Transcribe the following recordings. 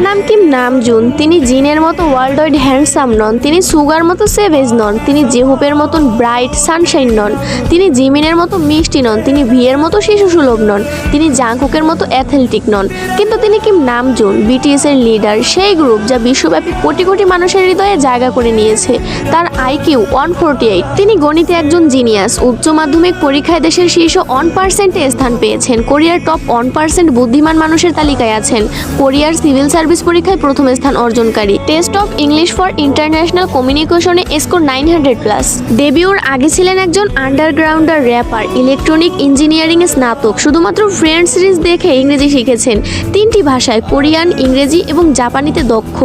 নাম Kim Namjoon. তিনি জিনের মতো ওয়ার্ল্ড ওয়াইড হ্যান্ডসাম নন, তিনি সুগার মতো সেভেজ নন, তিনি জেহুপের মতন ব্রাইট সানশাইন নন, তিনি জিমিনের মতো মিষ্টি নন, তিনি ভিয়ের মতো শিশু সুলভ নন, তিনি জাংকুকের মতো অ্যাথলেটিক নন। কিন্তু তিনি কিম নামজুন, বিটিএস এর লিডার, সেই গ্রুপ যা বিশ্বব্যাপী কোটি কোটি মানুষের হৃদয়ে জায়গা করে নিয়েছে। তার আইকিউ 148। তিনি গণিতে একজন জিনিয়াস। উচ্চ মাধ্যমিক পরীক্ষায় দেশের শীর্ষ 1%-এ স্থান পেয়েছেন। কোরিয়ার টপ 1% বুদ্ধিমান মানুষের তালিকায় আছেন। কোরিয়ার সিভিল সার্ভিস পরীক্ষায় প্রথম স্থান অর্জনকারী। Test of English for international কমিউনিকেশনে স্কোর 900+। ডেবিউর আগে ছিলেন একজন আন্ডারগ্রাউন্ডার র্যাপার, ইলেকট্রনিক ইঞ্জিনিয়ারিং এ স্নাতক। শুধুমাত্র ফ্রেন্ডস সিরিজ দেখে ইংরেজি শিখেছেন। 3টি ভাষায় কোরিয়ান, ইংরেজি এবং জাপানিতে দক্ষ।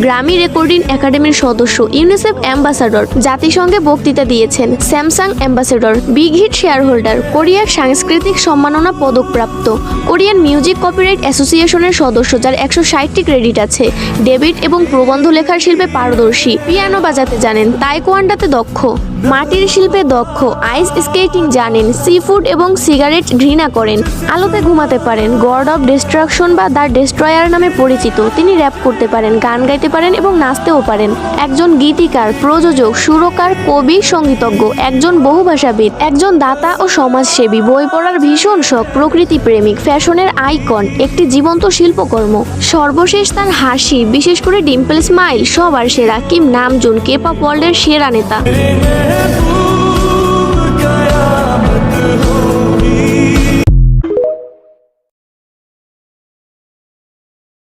গ্রামি রেকর্ডিং একাডেমির সদস্য, ইউনিসেফ অ্যাম্বাসাডর, জাতিসংঘে বক্তৃতা দিয়েছেন, Samsung ambassador, big hit share holder, কোরিয়ার সাংস্কৃতিক সম্মাননা পদকপ্রাপ্ত, কোরিয়ান মিউজিক কপিরাইট অ্যাসোসিয়েশনের সদস্য যার 160টি ক্রেডিট আছে, ডেবিট এবং প্রবন্ধ লেখার শিল্পে পারদর্শী, পিয়ানো বাজাতে জানেন, তাইকোয়ান্ডোতে দক্ষ, মাটির শিল্পে দক্ষ, আইস স্কেটিং জানেন, সি ফুড এবং সিগারেট ঘৃণা করেন, আলোতে ঘুমাতে পারেন, গড অফ ডিস্ট্রাকশন বা দ্য ডেস্ট্রয়ার নামে পরিচিত। তিনি র্যাপ করতে পারেন, গান গাইতে পারেন এবং নাচতেও পারেন। একজন গীতিকার, প্রযোজক, সুরকার, কবি, সঙ্গীতজ্ঞ, একজন বহুভাষাবিদ, একজন দাতা ও সমাজসেবী, বই পড়ার ভীষণ শখ, প্রকৃতি প্রেমিক, ফ্যাশনের আইকন, একটি জীবন্ত শিল্পকর্ম। সর্বশেষ তার হাসি, বিশেষ করে ডিম্পল স্মাইল সবার সেরা। কিম নামজুন কে-পপ ওয়ার্ল্ডের সেরা নেতা।